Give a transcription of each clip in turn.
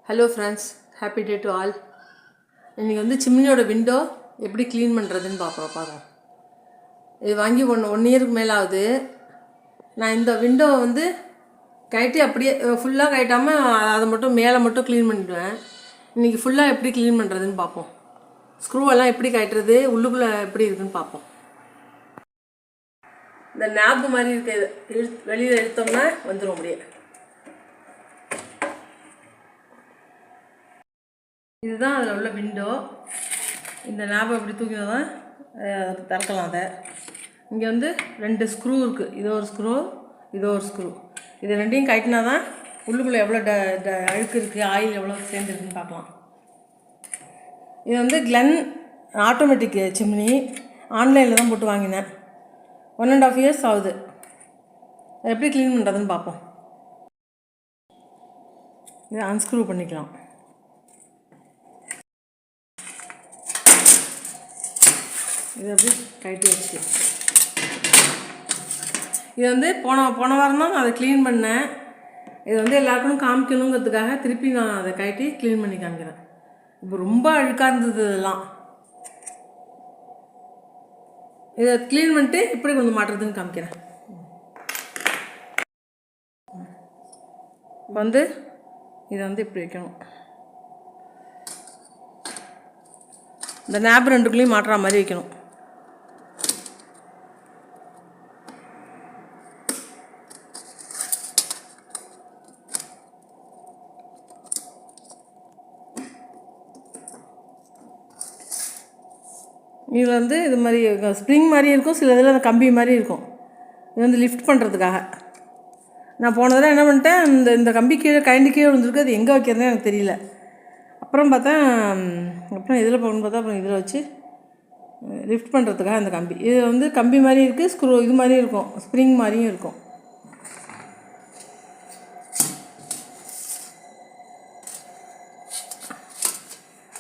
Hello friends, happy day to all. இன்றைக்கி வந்து சிம்னியோட window எப்படி க்ளீன் பண்ணுறதுன்னு பார்ப்போம். இது வாங்கி ஒன் இயருக்கு மேலே ஆகுது. நான் இந்த விண்டோவை வந்து கழட்டி அப்படியே ஃபுல்லாக கழட்டாமல் அதை மட்டும் மேலே மட்டும் க்ளீன் பண்ணிவிடுவேன். இன்றைக்கி ஃபுல்லாக எப்படி க்ளீன் பண்ணுறதுன்னு பார்ப்போம். ஸ்க்ரூவெல்லாம் எப்படி கழட்டுறது, உள்ளுக்குள்ளே எப்படி இருக்குதுன்னு பார்ப்போம். இந்த நாப்பு மாதிரி இருக்க வெளியில் எடுத்தோம்னா வந்துடும் அப்படியே. இதுதான் அதில் உள்ள விண்டோ. இந்த நாபை அப்படி தூக்கினா தான் திறக்கலாம். அதை இங்கே வந்து 2 ஸ்க்ரூ இருக்குது. இதோ ஒரு ஸ்க்ரூ, இதோ ஒரு ஸ்க்ரூ. இது ரெண்டையும் கட்டினா தான் உள்ளுக்குள்ளே எவ்வளோ அழுக்கு இருக்குது, ஆயில் எவ்வளோ சேர்ந்துருக்குன்னு பார்க்கலாம். இது வந்து கிளென் ஆட்டோமேட்டிக் சிம்னி. ஆன்லைனில் தான் போட்டு வாங்கினேன். 1.5 years ஆகுது. எப்படி க்ளீன் பண்ணுறதுன்னு பார்ப்போம். இதை அன்ஸ்க்ரூ பண்ணிக்கலாம். இது அப்படி கழட்டி வச்சு இது வந்து போன வாரம் தான் நான் அதை க்ளீன் பண்ணேன். இது வந்து எல்லாருக்கும் காமிக்கணுங்கிறதுக்காக திருப்பி நான் அதை கழட்டி க்ளீன் பண்ணி காமிக்கிறேன். இப்போ ரொம்ப அழுக்காக இருந்தது இதெல்லாம். இதை க்ளீன் பண்ணிட்டு இப்படி கொஞ்சம் மாட்டுறதுன்னு காமிக்கிறேன். வந்து இதை வந்து இப்படி வைக்கணும். இந்த நாப் 2குள்ளேயும் மாட்டுற மாதிரி வைக்கணும். இதில் வந்து இது மாதிரி ஸ்ப்ரிங் மாதிரி இருக்கும், சில இதில் அந்த கம்பி மாதிரி இருக்கும். இது வந்து லிஃப்ட் பண்ணுறதுக்காக. நான் போன தடவை என்ன பண்ணிட்டேன், இந்த கம்பி கீழே கீழே விழுந்துருக்கு. அது எங்கே வைக்கிறதுனே எனக்கு தெரியல. அப்புறம் இதில் போகணுன்னு பார்த்தா அப்புறம் இதில் வச்சு லிஃப்ட் பண்ணுறதுக்காக அந்த கம்பி. இது வந்து கம்பி மாதிரி இருக்குது, ஸ்க்ரூ இது மாதிரி இருக்கும், ஸ்ப்ரிங் மாதிரியும் இருக்கும்.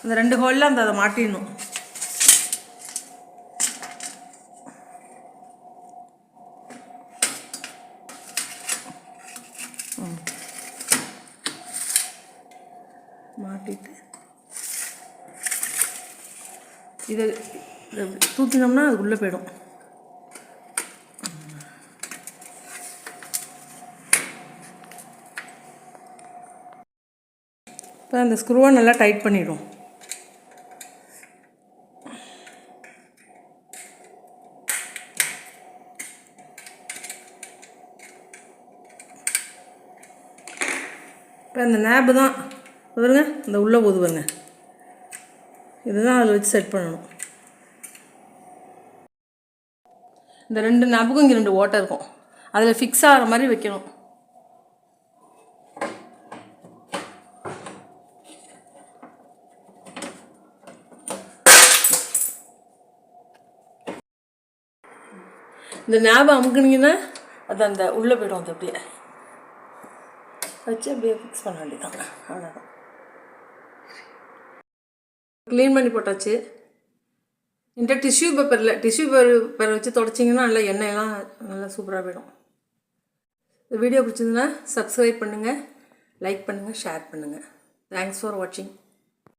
அந்த 2 ஹோலில் அதை மாட்டிடணும். மாட்டிட்டு இதை தூக்கினோம்னா அது உள்ளே போயிடும். இப்போ அந்த ஸ்க்ரூவை நல்லா டைட் பண்ணிவிடும். இப்போ அந்த நேபு தான் பாருங்க, இந்த உள்ளே போது பாருங்க. இதுதான் அதில் வச்சு செட் பண்ணணும். இந்த 2 நாப்புக்கும் இங்கே 2 ஓட்டை இருக்கும். அதில் ஃபிக்ஸ் ஆகிற மாதிரி வைக்கணும். இந்த நாபை அமுக்குனீங்கன்னா அது அந்த உள்ளே போய்டும். அது அப்படியே வச்சு அப்படியே ஃபிக்ஸ் பண்ண வேண்டியதான். அவ்வளோதான். க்ளீன் பண்ணி போட்டாச்சு. இந்த டிஷ்யூ பேப்பர் வச்சு தொடச்சிங்கன்னா நல்லா எண்ணெயெல்லாம் நல்லா சூப்பராக போயிடும். இந்த வீடியோ பிடிச்சிருந்ததுன்னா சப்ஸ்கிரைப் பண்ணுங்கள், லைக் பண்ணுங்கள், ஷேர் பண்ணுங்கள். தேங்க்ஸ் ஃபார் வாட்சிங்.